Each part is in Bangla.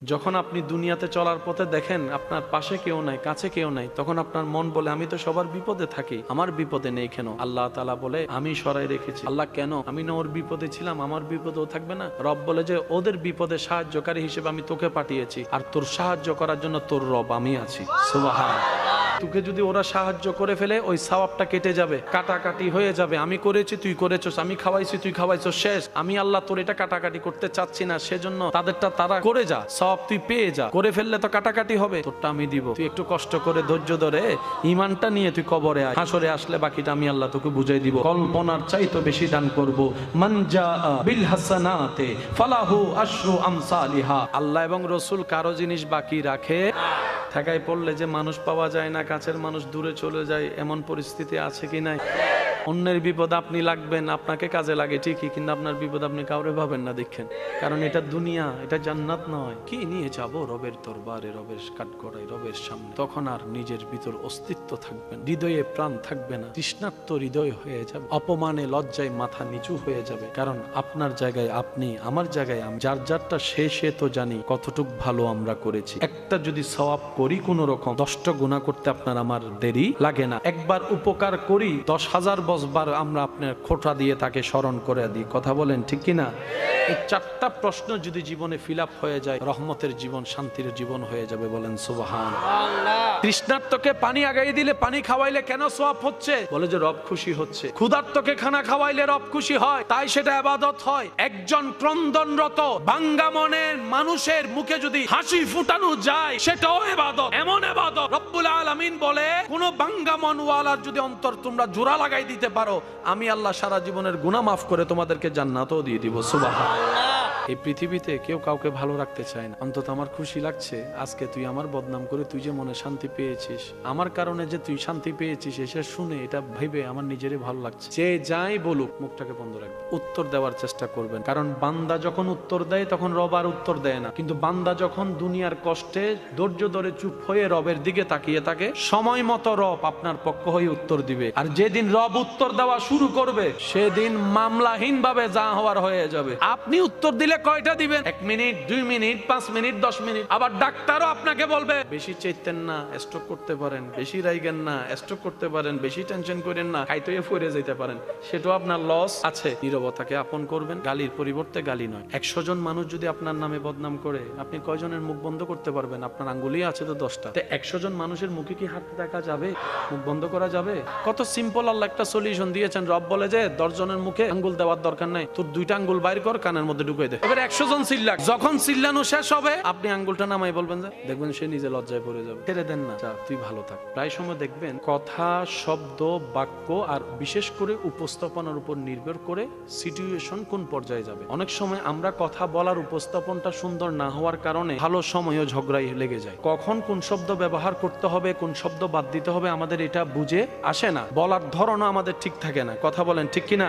যখন আপনি দুনিয়াতে চলার পথে দেখেন আপনার পাশে কেউ নাই, কাছে কেউ নাই, তখন আপনার মন বলে আমি তো সবার বিপদে থাকি, আমার বিপদে নেই কেন? আল্লাহ তাআলা বলে আমি সরাই রেখেছি। আল্লাহ কেন? আমি না ওর বিপদে ছিলাম, আমার বিপদেও থাকবে না? রব বলে যে ওদের বিপদে সাহায্যকারী হিসেবে আমি তোকে পাঠিয়েছি, আর তোর সাহায্য করার জন্য তোর রব আমি আছি। সুবহানাল্লাহ। তোকে যদি ওরা সাহায্য করে ফেলে ওই সওয়াবটা কেটে যাবে, কাটাকাটি হয়ে যাবে। আমি করেছি তুই করেছস, আমি খাওয়াইছি তুই খাওয়াইছস, শেষ। আমি আল্লাহ তোর এটা কাটাকাটি করতে চাচ্ছি না, সেজন্য তাদেরটা তারা করে যা, সওয়াব তুই পেয়ে যা। করে ফেললে তো কাটাকাটি হবে, তোরটা আমি দিব। তুই একটু কষ্ট করে ধৈর্য ধরে ঈমানটা নিয়ে তুই কবরে আয়, হাসরে আসলে বাকিটা আমি আল্লাহ তোকে বুঝাই দিব। কল্পনার চাইতে বেশি দান করব। মান জাআ বিল হাসানাতে ফালাহু আশরু আমসালিহা। আল্লাহ এবং রাসূল কারো জিনিস বাকি রাখে? ঠেকায় পড়লে যে মানুষ পাওয়া যায় না, কাছের মানুষ দূরে চলে যায়, এমন পরিস্থিতি আছে কি নাই? অন্যের বিপদ আপনি লাগবেন, আপনাকে কাজে লাগে ঠিকই, কিন্তু আপনার বিপদ আপনি কাউরে ভাবেন না, দেখেন। কারণ এটা দুনিয়া, এটা জান্নাত নয়। কি নিয়ে যাব রবের দরবারে, রবের কাঠগড়ায়, রবের সামনে? তখন আর নিজের ভিতর অস্তিত্ব থাকবে না, হৃদয়ে প্রাণ থাকবে না, তৃষ্ণার্ত হৃদয় হয়ে যাবে, অপমানে লজ্জায় মাথা নিচু হয়ে যাবে। কারণ আপনার জায়গায় আপনি, আমার জায়গায় আমি, যার যারটা সে তো জানি কতটুক ভালো আমরা করেছি। একটা যদি সওয়াব করি কোন রকম, 10টা গুনাহ করতে আপনার আমার দেরি লাগে না। একবার উপকার করি, 10,000 বার আমরা আপনার খোঁটা দিয়ে তাকে স্মরণ করে দিই। কথা বলেন ঠিক কিনা? এই 4টা প্রশ্ন যদি জীবনে ফিল আপ হয়ে যায়, রহমতের জীবন, শান্তির জীবন হয়ে যাবে। বলেন সুবহানাল্লাহ। তৃষ্ণার্তকে পানি আগাই দিলে, পানি খাওয়াইলে কেন সওয়াব হচ্ছে? বলে যে রব খুশি হচ্ছে। ক্ষুধার্তকে খানা খাওয়াইলে রব খুশি হয়, তাই সেটা ইবাদত হয়। একজন ক্রন্দনরত ভাঙ্গা মনের মানুষের মুখে যদি হাসি ফুটানো যায়, সেটাও ইবাদত। এমন ইবাদত রব্বুল আলামিন বলে, কোন ভাঙ্গা মনওয়ালার যদি অন্তর তোমরা জোড়া লাগাই দিতে পারো, আমি আল্লাহ সারা জীবনের গুনাহ মাফ করে তোমাদেরকে জান্নাতও দিয়ে দিব। সুবহানাল্লাহ। এই পৃথিবীতে কেউ কাউকে ভালো রাখতে চায় না। অন্তত আমার খুশি লাগছে আজকে তুই আমার বদনাম করে তুই যে মনে শান্তি পেয়েছিস, আমার কারণে যে তুই শান্তি পেয়েছিস, এসে শুনে এটা ভেবে আমার নিজেরই ভালো লাগছে। যে যাই বলুক মুখটাকে বন্ধ রাখবে, উত্তর দেওয়ার চেষ্টা করবেন। কারণ বান্দা যখন উত্তর দেয় তখন রব আর উত্তর দেয় না, কিন্তু বান্দা যখন দুনিয়ার কষ্টে ধৈর্য ধরে চুপ হয়ে রবের দিকে তাকিয়ে থাকে, সময় মতো রব আপনার পক্ষ হয়ে উত্তর দিবে। আর যেদিন রব উত্তর দেওয়া শুরু করবে, সেদিন মামলাহীন ভাবে যা হওয়ার হয়ে যাবে। আপনি উত্তর দিলে কয়টা দিবেন? 1 মিনিট, 2 মিনিট, 5 মিনিট, 10 মিনিট। আবার ডাক্তারও আপনাকে বলবে বেশি চাইতেন না, স্ট্রোক করতে পারেন, বেশি রাইগেন না, স্ট্রোক করতে পারেন, বেশি টেনশন করেন না, খাইতে পড়ে যেতে পারেন। সেটাও আপনার লস আছে। নীরবতাকে আপন করবেন, গালির পরিবর্তে গালি নয়। 100 জন মানুষ যদি আপনার নামে বদনাম করে, আপনি কয়জনের মুখ বন্ধ করতে পারবেন? আপনার আঙ্গুলই আছে তো 10টা। 100 জন মানুষের মুখে কি হাত দেখা যাবে? মুখ বন্ধ করা যাবে? কত সিম্পল আল্লাহ একটা সলিউশন দিয়েছেন। রব বলে যে 10 জনের মুখে আঙ্গুল দেওয়ার দরকার নাই, তোর 2টা আঙ্গুল বাইর কর, কানের মধ্যে ঢুকিয়ে দে। এবার 100 জন চিল্লাক, যখন চিল্লানো শেষ হবে আপনি আঙ্গুলটা নামাই বলবেন যে, দেখবেন সে নিজে লজ্জায় পড়ে যাবে। ছেড়ে দেন না, যা তুই ভালো থাক। প্রায় সময় দেখবেন কথা, শব্দ, বাক্য আর বিশেষ করে উপস্থাপনার উপর নির্ভর করে সিচুয়েশন কোন পর্যায়ে যাবে। অনেক সময় আমরা কথা বলার উপস্থাপনটা সুন্দর না হওয়ার কারণে ভালো সময়ও ঝগড়াই লেগে যায়। কখন কোন শব্দ ব্যবহার করতে হবে, কোন শব্দ বাদ দিতে হবে, আমাদের এটা বুঝে আসে না। বলার ধরনও আমাদের ঠিক থাকে না। কথা বলেন ঠিক কিনা?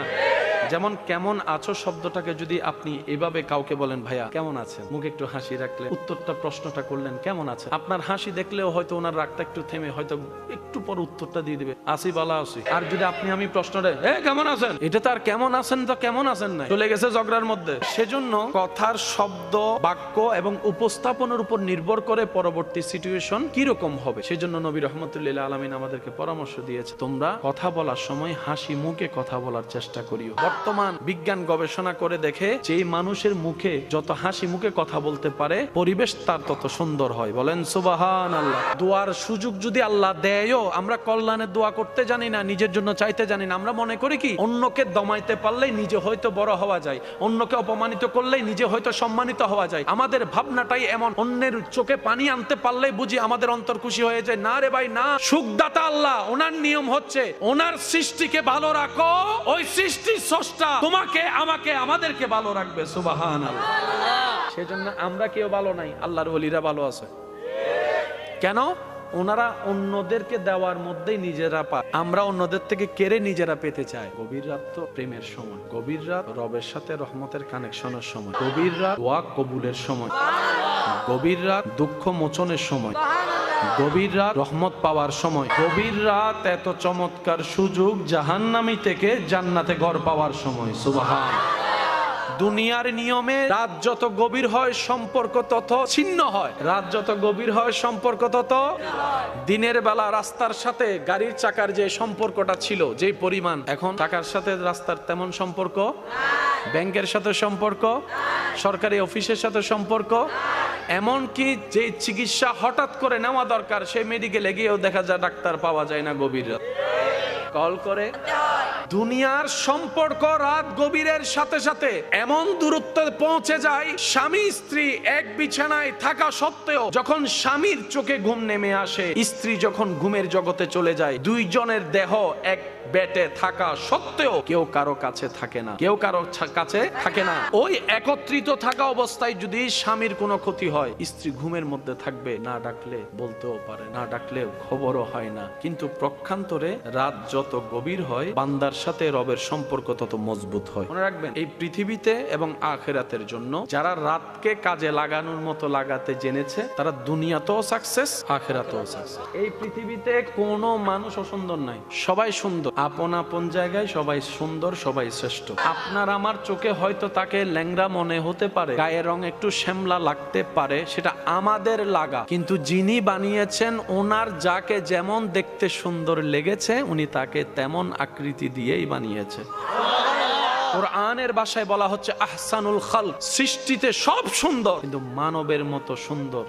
যেমন কেমন আছো শব্দটাকে যদি আপনি এভাবে কাউকে বলেন, ভাইয়া কেমন আছেন, মুখে একটু হাসি রাখলে, উত্তরটা প্রশ্নটা করলেন কেমন আছে, আপনার হাসি দেখলেও হয়তো ওনার রাগটা একটু থেমে হয়তো একটু পর উত্তরটা দিয়ে দিবে, আসি বালা আসি। আর যদি আমি প্রশ্নটা কেমন আছেন, এটা তো আর কেমন আছেন তো কেমন আছেন না, চলে গেছে ঝগড়ার মধ্যে। সেজন্য কথার শব্দ, বাক্য এবং উপস্থাপনের উপর নির্ভর করে পরবর্তী সিচুয়েশন কিরকম হবে। সেজন্য নবী রহমতুল্লাহ আলামিন আমাদেরকে পরামর্শ দিয়েছে, তোমরা কথা বলার সময় হাসি মুখে কথা বলার চেষ্টা করিও। বর্তমান বিজ্ঞান গবেষণা করে দেখে, যেই মানুষের মুখে যত হাসি মুখে কথা বলতে পারে, পরিবেশ তার তত সুন্দর হয়। বলেন সুবহানাল্লাহ। দোয়ার সুযোগ যদি আল্লাহ দেয়ও, আমরা কল্যাণের দোয়া করতে জানি না, নিজের জন্য চাইতে জানি না। আমরা মনে করি কি, অন্যকে দমাইতে পারলেই নিজে হয়তো বড় হওয়া যায়, অন্যকে অপমানিত করলেই নিজে হয়তো সম্মানিত হওয়া যায়। আমাদের ভাবনাটাই এমন, অন্যের চোখে পানি আনতে পারলেই বুঝি আমাদের অন্তর খুশি হয়ে যায়। না রে ভাই না, সুখদাতা আল্লাহ, ওনার নিয়ম হচ্ছে ওনার সৃষ্টিকে ভালো রাখো, ওই সৃষ্টির স্রষ্টা তোমাকে, আমাকে, আমাদেরকে ভালো রাখবে। সুবহানাল্লাহ। সেজন্য আমরা কেউ ভালো নাই, আল্লাহর ওলিরা ভালো আছে। কেন? ওনারা অন্যদেরকে দেওয়ার মধ্যেই নিজেরা পায়, আমরা অন্যদের থেকে কেড়ে নিজেরা পেতে চাই। গভীর রাত তো প্রেমের সময়, গভীর রাত রবের সাথে রহমতের কানেকশনের সময়, গভীর রাত দোয়া কবুলের সময়, গভীর রাত দুঃখ মোচনের সময়, গভীর রাত রহমত পাওয়ার সময়, গভীর রাত এত চমৎকার সুযোগ জাহান্নামী থেকে জান্নাতে ঘর পাওয়ার সময়। সুবহানাল্লাহ। দুনিয়ার নিয়মে রাত যত গভীর হয় সম্পর্ক তত ছিন্ন হয়, রাত যত গভীর হয় সম্পর্ক তত। দিনের বেলা রাস্তার সাথে গাড়ির চাকার যে সম্পর্কটা ছিল যে পরিমাণ, এখন চাকার সাথে রাস্তার তেমন সম্পর্ক, ব্যাংকের সাথে সম্পর্ক, সরকারি অফিসের সাথে সম্পর্ক, এমনকি যে চিকিৎসা হঠাৎ করে নেওয়া দরকার সেই মেডিকেলে গিয়েও দেখা যায় ডাক্তার পাওয়া যায় না, গভীর রাত কল করে। দুনিয়ার সম্পর্ক রাত গভীরের সাথে সাথে এমন দূরত্বে পৌঁছে যায়, স্বামী স্ত্রী এক বিছানায় থাকা সত্ত্বেও যখন স্বামীর চোখে ঘুম নেমে আসে, স্ত্রী যখন ঘুমের জগতে চলে যায়, দুইজনের দেহ এক বেটে থাকা সত্ত্বেও কেউ কারো কাছে থাকে না, কেউ কারো কাছে থাকে না। ওই একত্রিত থাকা অবস্থায় যদি স্বামীর কোনো ক্ষতি হয়, স্ত্রী ঘুমের মধ্যে থাকবে, না ডাকলে বলতেও পারে, না ডাকলে খবরও হয় না। কিন্তু প্রক্ষান্তরে রাত যত গভীর হয়, বান্দার সাথে রবের সম্পর্ক তত মজবুত হয়। মনে রাখবেন, এই পৃথিবীতে এবং আখিরাতের জন্য যারা রাতকে কাজে লাগানোর মতো লাগাতে জেনেছে, তারা দুনিয়াতেও সাকসেস, আখিরাতেও সাকসেস। এই পৃথিবীতে কোনো মানুষ অসুন্দর নাই, সবাই সুন্দর, আপন আপন জায়গায় সবাই সুন্দর, সবাই শ্রেষ্ঠ। আপনার আমার চোখে হয়তো তাকে ল্যাংড়া মনে হতে পারে, গায়ের রং একটু শ্যামলা লাগতে পারে, সেটা আমাদের লাগা, কিন্তু যিনি বানিয়েছেন ওনার যাকে যেমন দেখতে সুন্দর লেগেছে উনি তাকে তেমন আকৃতি দিয়েই বানিয়েছে। কোরআনের ভাষায় বলা হচ্ছে আহসানুল খালক, সৃষ্টিতে সব সুন্দর কিন্তু মানবের মতো সুন্দর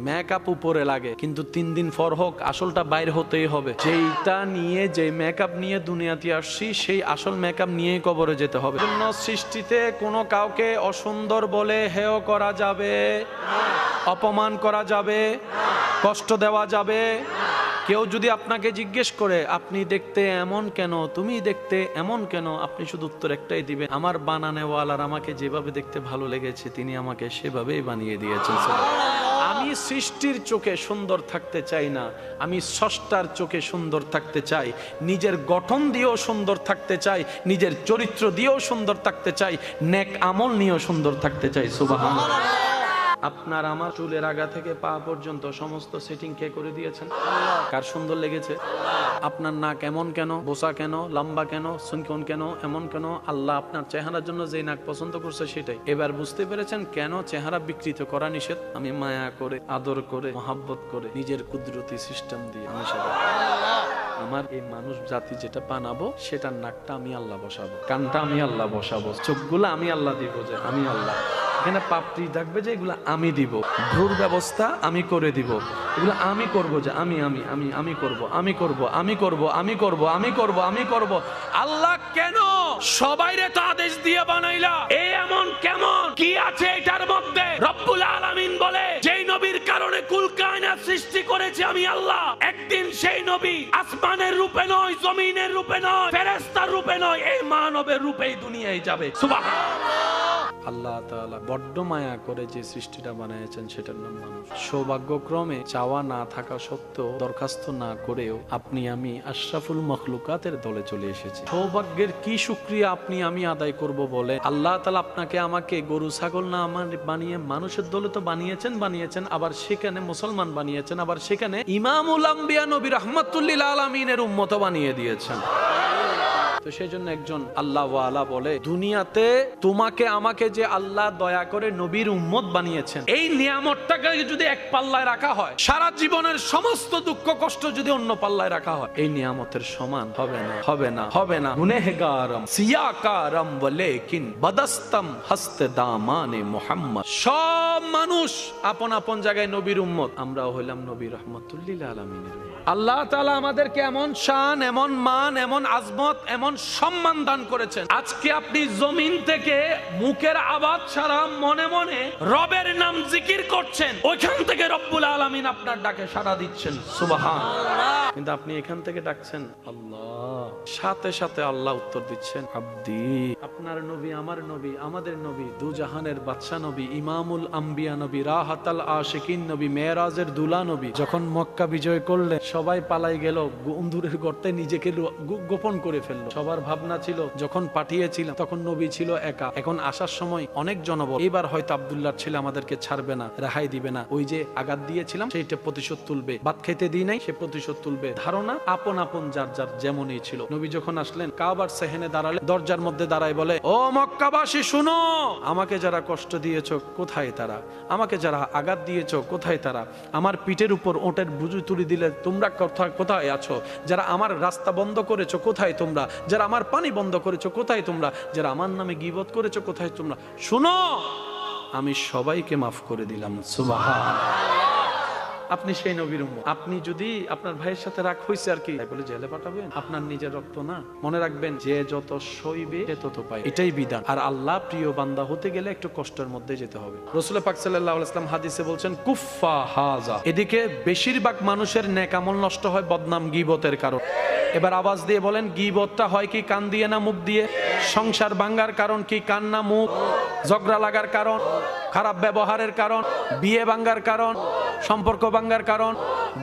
মেকআপ উপরে লাগে, কিন্তু 3 দিন পর হোক আসলটা বাইরে হতেই হবে। যেইটা নিয়ে, যে মেকআপ নিয়ে দুনিয়াতে আসছি, সেই আসল মেকআপ নিয়েই কবরে যেতে হবে। জন্য সৃষ্টিতে কোনো কাউকে অসুন্দর বলে হেয় করা যাবে, অপমান করা যাবে, কষ্ট দেওয়া যাবে। কেউ যদি আপনাকে জিজ্ঞেস করে আপনি দেখতে এমন কেন, তুমি দেখতে এমন কেন, আপনি শুধু উত্তর একটাই দিবেন, আমার বানানেওয়ালার আমাকে যেভাবে দেখতে ভালো লেগেছে তিনি আমাকে সেভাবেই বানিয়ে দিয়েছেন। আমি সৃষ্টির চোখে সুন্দর থাকতে চাই না, আমি স্রষ্টার চোখে সুন্দর থাকতে চাই। নিজের গঠন দিয়েও সুন্দর থাকতে চাই, নিজের চরিত্র দিয়েও সুন্দর থাকতে চাই, নেক আমল নিয়েও সুন্দর থাকতে চাই। সুবহানাল্লাহ। আপনার আমার চুলের আগা থেকে পা পর্যন্ত সমস্ত সেটিং কে করে দিয়েছেন? কার সুন্দর লেগেছে? আপনার নাক এমন কেন, বোসা কেন, লম্বা কেন, সুনকন কেন, এমন কেন? আল্লাহ আপনার চেহারার জন্য যে নাক পছন্দ করছে সেটাই। এবার বুঝতে পেরেছেন কেন চেহারা বিকৃত করা নিষেধ? আমি মায়া করে, আদর করে, মহাব্বত করে, নিজের কুদরতি সিস্টেম দিয়ে আমি সেটা, আমার এই মানুষ জাতি যেটা বানাবো সেটার নাকটা আমি আল্লাহ বসাবো, কানটা আমি আল্লাহ বসাবো, চোখগুলো আমি আল্লাহ দিব, যে আমি আল্লাহ। এখানে পাপড়ি থাকবে যে এগুলো আমি দিব, ভ্রুর ব্যবস্থা আমি করে দিব, এগুলো আমি করব, যে আমি আমি আমি আমি করব, আমি করব, আমি করব, আমি করব, আমি করব, আমি করব। আল্লাহ কেন সবাইরে তো আদেশ দিয়ে বানাইলা? এই এমন কেমন কি আছে এটার মধ্যে? রব্বুল আলামিন বলে, যেই নবীর কারণে কুল কায়নাত সৃষ্টি করেছে আমি আল্লাহ, একদিন সেই নবী আসমানের রূপে নয়, জমিনের রূপে নয়, ফেরেশতার রূপে নয়, এই মানবের রূপেই দুনিয়ায় যাবে। সুবহানাল্লাহ। আল্লাহ তাআলা বড্ড মায়া করে যে সৃষ্টিটা বানিয়েছেন সেটার নাম মানুষ। সৌভাগ্যক্রমে চাওয়া না থাকা সত্ত্বেও, দরখাস্ত না করেও আপনি আমি আশরাফুল মখলুকাতের দলে চলে এসেছি। সৌভাগ্যের কি শুকরিয়া আপনি আমি আদায় করব বলে আল্লাহ তাআলা আপনাকে আমাকে গরু ছাগল না আমার বানিয়ে মানুষের দলে তো বানিয়েছেন, আবার সেখানে মুসলমান বানিয়েছেন, আবার সেখানে ইমামুল আম্বিয়া নবী রাহমাতুল্লিল আলামিনের উম্মত বানিয়ে দিয়েছেন। তো সেই জন্য একজন আল্লাহ ওয়ালা বলে, দুনিয়াতে তোমাকে আমাকে যে আল্লাহ দয়া করে নবীর উম্মত বানিয়েছেন, এই নিয়ামতটাকে যদি এক পাল্লায় রাখা হয়, সারা জীবনের সমস্ত দুঃখ কষ্ট যদি অন্য পাল্লায় রাখা হয়, এই নিয়ামতের সমান হবে না, হবে না, হবে না। গুনেহগারম সিয়াকারম ওয়ালাকিন বাদাস্তম হস্তে দামানে মুহাম্মদ। সব মানুষ আপন আপন জায়গায় নবীর উম্মত, আমরাও হইলাম নবী রাহমাতুল্লিল আলামিনের। আল্লাহ তাআলা আমাদেরকে এমন শান, এমন মান, এমন আজমত, এমন সম্মান দান করেছেন। আজকে আপনি জমিন থেকে মুখের আওয়াজ ছাড়া মনে মনে রবের নাম জিকির করছেন, ওইখান থেকে রব্বুল আলামিন আপনার ডাকে সাড়া দিচ্ছেন। সুবহানাল্লাহ। কিন্তু আপনি এখান থেকে ডাকছেন আল্লাহ, সাথে সাথে আল্লাহ উত্তর দিচ্ছেন আব্দি। আপনার নবী, আমার নবী, আমাদের নবী, দু জাহানের বাদশা নবী, ইমামুল আম্বিয়া নবী, রাহাতাল আশিকিন নবী, মেরাজের দুলা নবী, যখন মক্কা বিজয় করলেন সবাই পালাই গেল, অন্ধুরের গর্তে নিজেকে গোপন করে ফেললো। সবার ভাবনা ছিল যখন পাঠিয়েছিলাম তখন নবী ছিল একা, এখন আসার সময় অনেক জনবল, এবার হয়তো আব্দুল্লাহর ছেলে আমাদেরকে ছাড়বে না, রেহাই দিবে না, ওই যে আঘাত দিয়েছিলাম সেইটা প্রতিশোধ তুলবে, ভাত খেতে দিই নাই সে প্রতিশোধ তুলবে। ধারণা আপন আপন যার যার যেমনই ছিল। ছিল। নবী যখন আসলেন কাবার সেহেনে দাঁড়ালেন, দরজার মধ্যে দাঁড়ায় বলে, ও মক্কাবাসী শুনো, আমাকে যারা কষ্ট দিয়েছো কোথায় তারা? আমাকে যারা আঘাত দিয়েছো কোথায় তারা? আমার পিঠের উপর ওটের বুঝু তুলে দিলে তোমরা কোথায় আছো? যারা আমার রাস্তা বন্ধ করেছো কোথায় তোমরা? যারা আমার পানি বন্ধ করেছো কোথায় তোমরা? যারা আমার নামে গীবত করেছো কোথায় তোমরা? শুনো, আমি সবাইকে মাফ করে দিলাম। সুবহানাল্লাহ। আপনি সেই নবীর উম্মত। আপনি যদি আপনার ভাইয়ের সাথে রাগ হয়েছে আর কি, তাই বলে জেলে পাঠাবেন? আপনার নিজের রক্ত না। মনে রাখবেন, যে যত সইবে সে তত পায়, এটাই বিধান। আর আল্লাহ প্রিয় বান্দা হতে গেলে একটু কষ্টের মধ্যে যেতে হবে। রাসূল পাক সাল্লাল্লাহু আলাইহি ওয়াসাল্লাম হাদিসে বলছেন, কুফা হাজা। এদিকে বেশিরভাগ মানুষের নেক আমল নষ্ট হয় বদনাম গীবতের কারণে। এবার আওয়াজ দিয়ে বলেন, গীবতটা হয় কি কান দিয়ে না মুখ দিয়ে? সংসার ভাঙার কারণ কি কান না মুখ? ঝগড়া লাগার কারণ, খারাপ ব্যবহারের কারণ, বিয়ে ভাঙার কারণ, সম্পর্ক ভাঙার কারণ,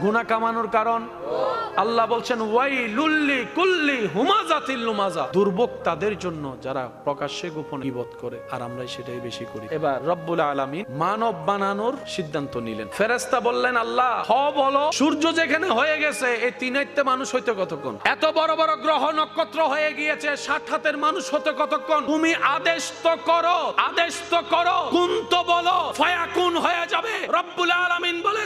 গুনাহ কামানোর কারণ। আল্লাহ বলছেন, ওয়াইলুল্লি কুল্লি হুমাজাতিল লুমাজা। দুর্ভোগ তাদের জন্য যারা প্রকাশ্যে গোপনে গীবত করে, আর আমরা সেটাই বেশি করি। এবার রব্বুল আলামিন মানব বানানোর সিদ্ধান্ত নিলেন। ফেরেশতা বললেন, আল্লাহ বলো, সূর্য যেখানে হয়ে গেছে এই তিনাইতে মানুষ হইতে কতক্ষণ? এত বড় বড় গ্রহ নক্ষত্র হয়ে গিয়েছে, 60 হাতের মানুষ হতে কতক্ষণ? তুমি আদেশ তো করো, আদেশ তো করো, কুন তো বলো, ফায়াকুন হয়ে যাবে। রব্বুল আলামিন বলে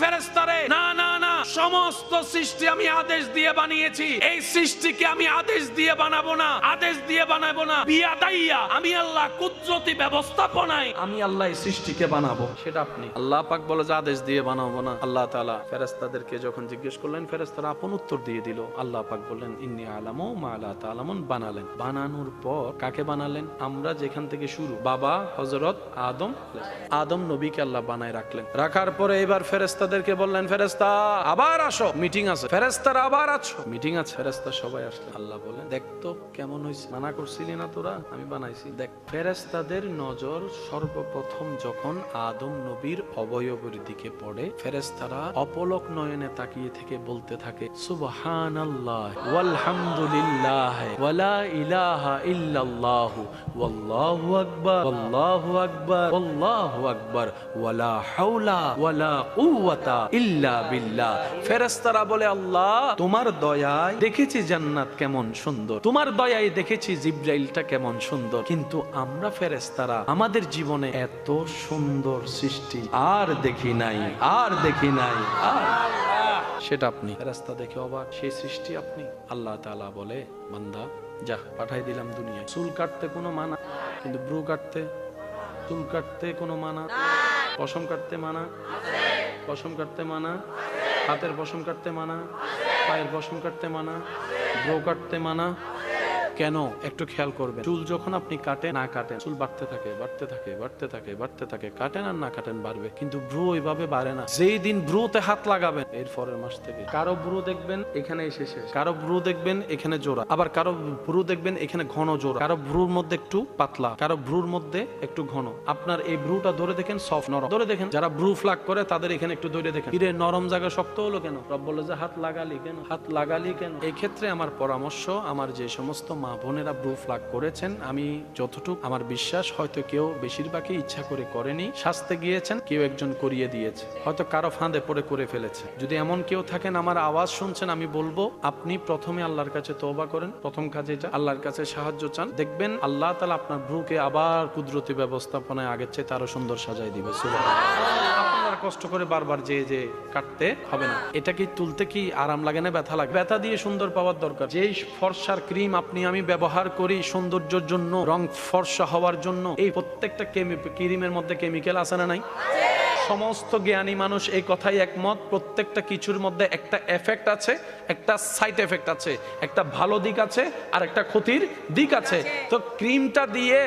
ফেরেশতারে, না না না, সমস্ত সৃষ্টি আমি আদেশ দিয়ে বানিয়েছি, এই সৃষ্টিকে আমি আদেশ দিয়ে বানাবো না, আদেশ দিয়ে বানাবো না, বিয়াদাইয়া, আমি আল্লাহ কুদরতি ব্যবস্থাপনায় আমি আল্লাহ এই সৃষ্টিকে বানাবো। সেটা আপনি আল্লাহ পাক বলে যে আদেশ দিয়ে বানাবো না। আল্লাহ তাআলা ফেরেশতাদেরকে যখন জিজ্ঞেস করলেন, ফেরেশতারা আপন উত্তর দিয়ে দিল। আল্লাহ পাক বললেন, ইন্নী আলামু মা লা তাআলামুন। বানালেন। বানানোর পর কাকে বানালেন? আমরা যেখান থেকে শুরু, বাবা হযরত আদম নবীকে আল্লাহ বানায় রাখলেন। রাখার পরে এবার ফেরেশতাদেরকে বললেন, ফেরেশতা আবার আসো, মিটিং আছে। ফেরেশতারা আবার আছো, মিটিং আছে। ফেরেশতা সবাই আসলেন। আল্লাহ বলেন, দেখ তো কেমন হইছে, মানা করছিলি না তোরা, আমি বানাইছি, দেখ। ফেরেশতাদের নজর সর্বপ্রথম যখন আদম নবীর অবয়বের দিকে পড়ে, ফেরেশতারা অপলক নয়নে তাকিয়ে থেকে বলতে থাকে, সুবহানাল্লাহ ওয়ালহামদুলিল্লাহ ওয়ালা ইলাহা ইল্লাল্লাহ ওয়াল্লাহু আকবার আল্লাহু আকবার আল্লাহু আকবার ওয়ালা হাওলা ওয়ালা কুওয়াতা ইল্লা বিল্লাহ। ফেরেশতারা বলে, আল্লাহ তোমার দয়ায় দেখেছি জান্নাত কেমন সুন্দর, তোমার দয়ায় দেখেছি জিবরাইলটা কেমন সুন্দর, কিন্তু আমরা ফেরেশতারা আমাদের জীবনে এত সুন্দর সৃষ্টি আর দেখি নাই, আর দেখি নাই। সেটা আপনি। ফেরেশতা দেখে অবাক, সেই সৃষ্টি আপনি। আল্লাহ তাআলা বলে, বান্দা যা, পাঠাই দিলাম দুনিয়ায়। চুল কাটতে কোনো মানা, কিন্তু ব্রু কাটতে, চুল কাটতে কোনো মানা, পশম কাটতে মানা, পশম কাটতে মানা, হাতের পশম কাটতে মানা, পায়ের পশম কাটতে মানা, ব্রু কাটতে মানা। কেন? একটু খেয়াল করবেন। চুল যখন আপনি কাটেন না কাটেন, চুল বাড়তে থাকে, বাড়তে থাকে, বাড়তে থাকে, বাড়তে থাকে, কাটেন আর না কাটেন বাড়বে, কিন্তু ব্রু ওইভাবে বাড়ে না। যেই দিন ব্রুতে হাত লাগাবেন, এর পরের মাস থেকে কারো ব্রু দেখবেন এখানে এসে শেষ, কারো ব্রু দেখবেন এখানে জোড়া, আবার কারো ব্রু দেখবেন এখানে ঘন জোড়া, কারো ব্রুর মধ্যে একটু পাতলা, কারো ব্রুর মধ্যে একটু ঘন। আপনার এই ব্রুটা ধরে দেখেন সফট নরম, ধরে দেখেন যারা ব্রু ফ্লাগ করে তাদের এখানে একটু ধরে দেখেন, ফিরে নরম জায়গা শক্ত হলো কেন? রব বলে যে হাত লাগালি কেন, হাত লাগালি কেন? এই ক্ষেত্রে আমার পরামর্শ, আমার যে সমস্ত মা বোনেরা ব্রু ফ্লাগ করেছেন, আমি যতটুকু আমার বিশ্বাস, হয়তো কেউ বেশিরভাগই ইচ্ছা করে করেনি, শাস্তে গিয়েছেন, কেউ একজন করিয়ে দিয়েছে, হয়তো কারো ফাঁদে পড়ে করে ফেলেছে। যদি এমন কেউ থাকেন, আমার আওয়াজ শুনছেন, আমি বলবো আপনি প্রথমে আল্লাহর কাছে তওবা করেন। প্রথম কাজ এটা, আল্লাহর কাছে সাহায্য চান। দেখবেন আল্লাহ তাআলা আপনার ব্রুকে আবার কুদরতি ব্যবস্থাপনায় আগের চেয়ে আরো সুন্দর সাজায় দিবে। সুবহানাল্লাহ। আপনারা কষ্ট করে বারবার যে কাটতে হবে না। এটা কি তুলতে কি আরাম লাগে না ব্যথা লাগে? ব্যথা দিয়ে সুন্দর পাওয়ার দরকার। যেই ফর্সার ক্রিম আপনি আমি ব্যবহার করি সৌন্দর্যের জন্য, রং ফর্সা হওয়ার জন্য, এই প্রত্যেকটা ক্রিমের মধ্যে কেমিক্যাল আছে না নাই? সমস্ত জ্ঞানী মানুষ এই কথাই একমত, প্রত্যেকটা কিছুর মধ্যে একটা এফেক্ট আছে, একটা সাইড এফেক্ট আছে, একটা ভালো দিক আছে আর একটা ক্ষতির দিক আছে। তো ক্রিমটা দিয়ে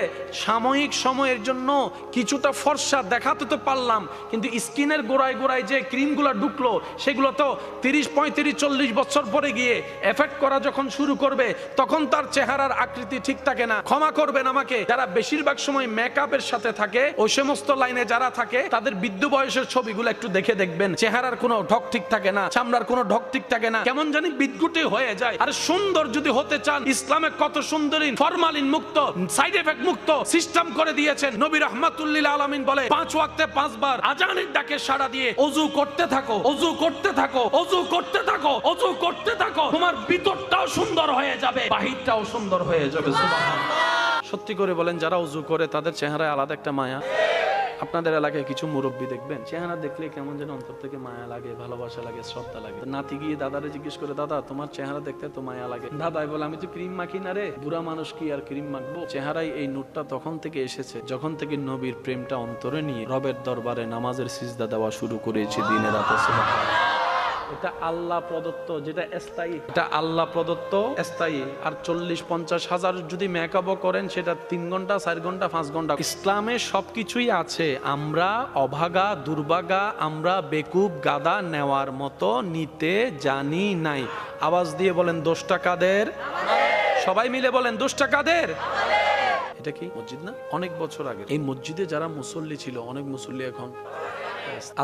সাময়িক সময়ের জন্য কিছুটা ফর্সা দেখাতে তো পারলাম, কিন্তু স্কিনের গোড়ায় গোড়ায় যে ক্রিমগুলো ঢুকলো সেগুলো তো 30, 35, 40 বছর পরে গিয়ে এফেক্ট করা যখন শুরু করবে, তখন তার চেহারার আকৃতি ঠিক থাকে না। ক্ষমা করবেন আমাকে, যারা বেশিরভাগ সময় মেকআপের সাথে থাকে, ওই সমস্ত লাইনে যারা থাকে, তাদের বিদ্যুৎ বয়সের ছবিগুলো একটু দেখে দেখবেন, চেহারার কোনো ঢক ঠিক থাকে না, চামড়ার কোনো ঢক ঠিক থাকে না, কেমন জানি বিদঘুটে হয়ে যায়। আর সুন্দর যদি হতে চান, ইসলামে কত সুন্দরী ফরমালিন মুক্ত, সাইড এফেক্ট মুক্ত সিস্টেম করে দিয়েছেন। নবী রাহমাতুল লিল আলামিন বলে 5 ওয়াক্তে 5 বার আজানের ডাকে সাড়া দিয়ে ওযু করতে থাকো, ওযু করতে থাকো, ওযু করতে থাকো, ওযু করতে থাকো, তোমার ভিতরটাও সুন্দর হয়ে যাবে, বাহিরটাও সুন্দর হয়ে যাবে। সুবহানাল্লাহ। সত্যি করে বলেন, যারা ওযু করে তাদের চেহারায় আলাদা একটা মায়া। আপনাদের এলাকায় কিছু মুরব্বী দেখবেন, চেহারা দেখলে কেমন যেন অন্তর থেকে মায়া লাগে, ভালোবাসা লাগে, শ্রদ্ধা লাগে। নাতি গিয়ে দাদারে জিজ্ঞেস করে, দাদা তোমার চেহারা দেখতে তো মায়া লাগে। দাদাই বলে, আমি তো ক্রিম মাখি না রে, বুড়া মানুষ কি আর ক্রিম মাখবো। চেহারায় এই নূরটা তখন থেকে এসেছে যখন থেকে নবীর প্রেমটা অন্তরে নিয়ে রবের দরবারে নামাজের সিজদা দেওয়া শুরু করেছি দিনে রাতে। সুবহানাল্লাহ। এটা আল্লাহ প্রদত্ত, যেটা স্থায়ী, এটা আল্লাহ প্রদত্ত স্থায়ী। আর 40-50 হাজার যদি মেকআপও করেন, সেটা 3 ঘন্টা 4 ঘন্টা 5 ঘন্টা। ইসলামে সবকিছুই আছে, আমরা অভাগা দুর্ভাগা, আমরা বেকুব গাদা নেওয়ার মতো নিতে জানি নাই। আওয়াজ দিয়ে বলেন, দোষটা কাদের? সবাই মিলে বলেন, দোষটা কাদের? এটা কি মসজিদ না? অনেক বছর আগে এই মসজিদে যারা মুসল্লি ছিল, অনেক মুসল্লি এখন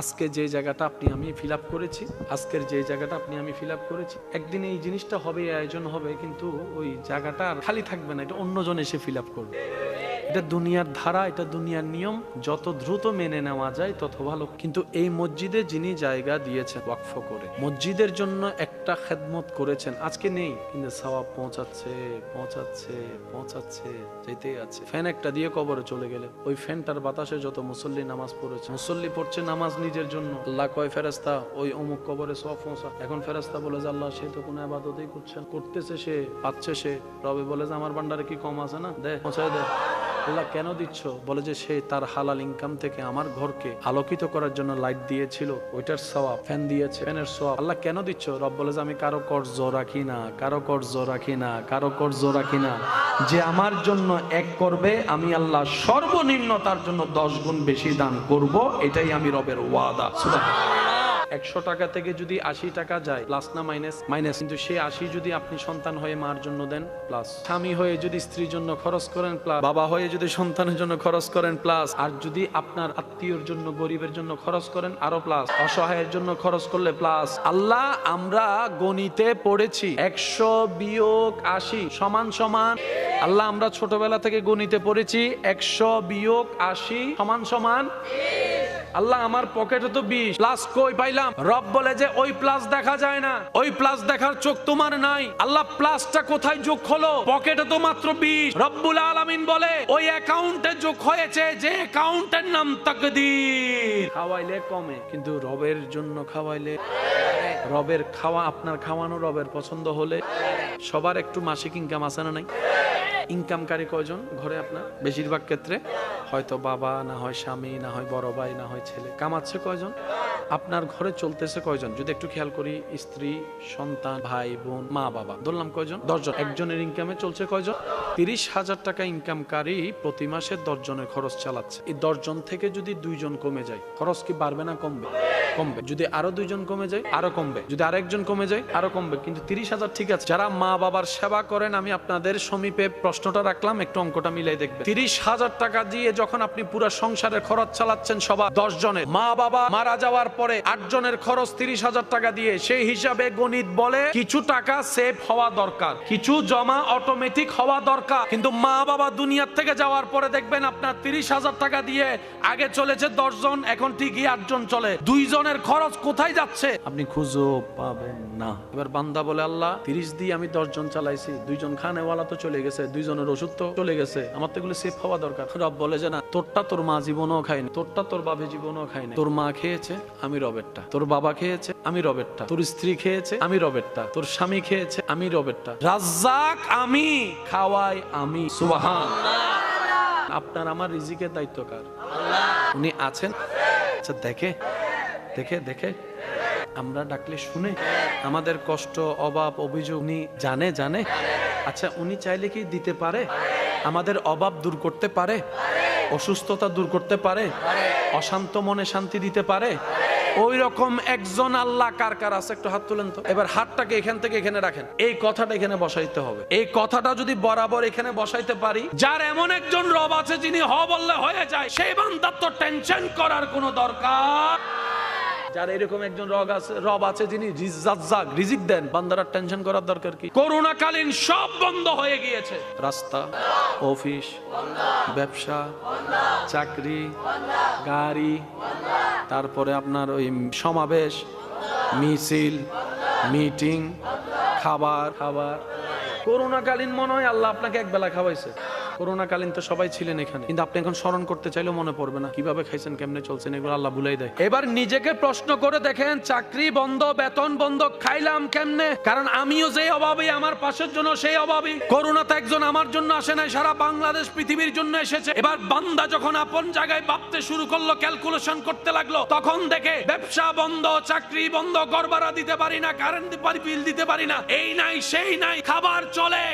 আজকে যে জায়গাটা আপনি আমি ফিল আপ করেছি, আজকের যে জায়গাটা আপনি আমি ফিল আপ করেছি, একদিন এই জিনিসটা হবে, আয়োজন হবে, কিন্তু ওই জায়গাটা আর খালি থাকবে না, এটা অন্যজন এসে ফিল আপ করবে। এটা দুনিয়ার ধারা, এটা দুনিয়ার নিয়ম, যত দ্রুত মেনে নেওয়া যায় তত ভালো। কিন্তু এই মসজিদে যিনি জায়গা দিয়েছেন ওয়াকফ করে, মসজিদের জন্য একটা খেদমত করেছেন, আজকে নেই কিন্তু সওয়াব পৌঁছাচ্ছে পৌঁছাচ্ছে পৌঁছাচ্ছে, যেতেই আছে। ফ্যান একটা দিয়ে কবরে চলে গেলে ওই ফ্যানটার বাতাসে যত মুসল্লি নামাজ পড়েছে, মুসল্লি পড়ছে নামাজ নিজের জন্য, আল্লাহ কয় ফেরেশতা ওই অমুক কবরে সওয়াব পৌঁছা। এখন ফেরেশতা বলে যে আল্লাহ সে তো কোনো ইবাদতই করছে, করতেছে সে, পাচ্ছে সে। রবে বলে যে আমার ভান্ডারে কি কম আছে না, দে পৌঁছায় দে। আল্লাহ কেন দিচ্ছ? বলে যে সে তার হালাল ইনকাম থেকে আমার ঘরকে আলোকিত করার জন্য লাইট দিয়েছিল, ওইটার সওয়াব। ফ্যান দিয়েছে, ফ্যানের সওয়াব। আল্লাহ কেন দিচ্ছ? রব বলে যে আমি কারো কর্জ রাখি না, কারো কর্জ রাখি না, কারো কর্জ রাখি না। যে আমার জন্য এক করবে, আমি আল্লাহ সর্বনিম্ন তার জন্য 10 গুণ বেশি দান করব, এটাই আমি রবের ওয়াদা। সুবহানাল্লাহ। 100 টাকা থেকে যদি 80 টাকা যায়, প্লাস না মাইনাস? মাইনাস। কিন্তু সে 80 যদি আপনি সন্তান হয়ে মার জন্য দেন, প্লাস। স্বামী হয়ে যদি স্ত্রীর জন্য খরচ করেন, প্লাস। বাবা হয়ে যদি সন্তানের জন্য খরচ করেন, প্লাস। আর যদি আপনার আত্মীয়র জন্য, গরিবের জন্য খরচ করেন, আরো প্লাস। অসহায়ের জন্য খরচ করলে প্লাস। আল্লাহ, আমরা গণিতে পড়েছি 100 বিয়োগ 80 সমান সমান। আল্লাহ, আমরা ছোটবেলা থেকে গণিতে পড়েছি 100 বিয়োগ 80 সমান সমান। আল্লাহ, আমার পকেটে তো 20, প্লাস কই পাইলাম? রব বলে যে ওই প্লাস দেখা যায় না, ওই প্লাস দেখার চোখ তোমার নাই। আল্লাহ, প্লাসটা কোথায় যোগ হলো? পকেটে তো মাত্র 20। রব্বুল আলামিন বলে ওই অ্যাকাউন্টে যোগ হয়েছে, যে অ্যাকাউন্টের নাম তাকদীর। খাওয়াইলে কমে, কিন্তু রবের জন্য খাওয়াইলে, রবের খাওয়া, আপনার খাওয়ানো রবের পছন্দ হলে। সবার একটু মাসিক ইনকাম আছে না নাই? ইনকামকারী কয়জন ঘরে আপনার? বেশিরভাগ ক্ষেত্রে হয়তো বাবা, না হয় স্বামী, না হয় বড় ভাই, না হয় ছেলে। কামাচ্ছে কয়জন? আপনার ঘরে চলতেছে কয়জন? যদি একটু খেয়াল করি, স্ত্রী, সন্তান, ভাই বোন, মা বাবা, ধরলাম কয়জন? 10 জন। একজনের ইনকামে চলছে কয়জন? 30,000 টাকা ইনকামকারী প্রতি মাসে 10 জনের খরচ চালাচ্ছে। এই 10 জন থেকে যদি 2 জন কমে যায়, খরচ কি বাড়বে না কমবে? কমবে। যদি আরো 2 জন কমে যায়, আরো কমবে। যদি আরেকজন কমে যায়, আরো কমবে। কিন্তু 30,000 ঠিক আছে। যারা মা বাবার সেবা করেন, আমি আপনাদের সমীপে প্রশ্নটা রাখলাম, একটু অঙ্কটা মিলাই দেখবেন। 30,000 টাকা দিয়ে যখন আপনি পুরো সংসারের খরচ চালাচ্ছেন, সবার 10 জনের, মা বাবা মারা যাওয়ার পরে 8 জনের খরচ 30,000 টাকা দিয়ে, সেই হিসাবে গণিত বলে কিছু টাকা সেভ হওয়া দরকার, কিছু জমা অটোমেটিক হওয়া দরকার। কিন্তু মা বাবা দুনিয়ার থেকে যাওয়ার পরে দেখবেন আপনার 30,000 টাকা দিয়ে আগে চলেছে 10 জন, এখন ঠিকই 8 জন চলে। 2 জনের খরচ কোথায় যাচ্ছে আপনি খুঁজো পাবেন না। এবার বান্দা বলে, আল্লাহ 30 দিয়ে আমি 10 জন চালাইছি, 2 জন খানেওয়ালা তো চলে গেছে, 2 জনের ওষুধ তো চলে গেছে, আমার তো এগুলো সেভ হওয়া দরকার। রব বলে যে না, তোরটা তোর মা জীবনও খায়নি, তোরটা তোর বাবা জীবনও খায়নি। তোর মা খেয়েছে, আমি রবেরটা। তোর বাবা খেয়েছে, আমি রবেরটা। তোর স্ত্রী খেয়েছে, আমি রবেরটা। তোর স্বামী খেয়েছে, আমি রবেরটা। রাজ্জাক আমি, খাওয়াই আমি। সুবহানাল্লাহ। আপনার আমার রিজিকের দায়িত্ব কার? আল্লাহ। উনি আছেন। আচ্ছা, দেখে দেখে দেখে আমরা ডাকলে শুনে, আমাদের কষ্ট, অভাব, অভিযোগ উনি জানে জানে। আচ্ছা, উনি চাইলে কি দিতে পারে? আমাদের অভাব দূর করতে পারে? অসুস্থতা দূর করতে পারে? অশান্ত মনে শান্তি দিতে পারে? ওই রকম একজন আল্লাহ কার কার আছে একটু হাত তুলেন তো। এবার হাতটাকে এখান থেকে এখানে রাখেন, এই কথাটা এখানে বসাইতে হবে। এই কথাটা যদি বরাবর এখানে বসাইতে পারি, যার এমন একজন রব আছে যিনি হ বললে হয়ে যায়, সেই বান্দার তো টেনশন করার কোনো দরকার। যার এরকম একজন রব আছে যিনি রিজিক দেন, বান্দারা টেনশন করার দরকার কি? করোনাকালীন সব বন্ধ হয়ে গিয়েছে, রাস্তা, অফিস, ব্যবসা, চাকরি, গাড়ি, তারপরে আপনার ওই সমাবেশ, মিছিল, মিটিং, খাবার। করোনাকালীন মনে হয় আল্লাহ আপনাকে এক বেলা খাওয়াইছে। করোনাকালীন তো সবাই ছিলেন এখানে, কিন্তু আপনি এখন স্মরণ করতে চাইলেও মনে পড়বে না কিভাবে খাইছেন, কেমনে চলছেন, এগুলো আল্লাহ ভুলাই দেয়। এবার নিজেকে প্রশ্ন করে দেখেন, চাকরি বন্ধ, বেতন বন্ধ, খাইলাম কেমনে? কারণ আমিও যে অভাবী, আমার পাশের জন্য সেই অভাবী। করোনাতে একজন আমার জন্য আসে নাই, সারা বাংলাদেশ পৃথিবীর জন্য এসেছে। এবার বান্দা যখন আপন জায়গায় ভাবতে শুরু করলো, ক্যালকুলেশন করতে লাগলো, তখন দেখে ব্যবসা বন্ধ, চাকরি বন্ধ, ঘর ভাড়া দিতে পারি না, কারেন্ট বিল দিতে পারি না, এই নাই সেই নাই, খাবার চলে।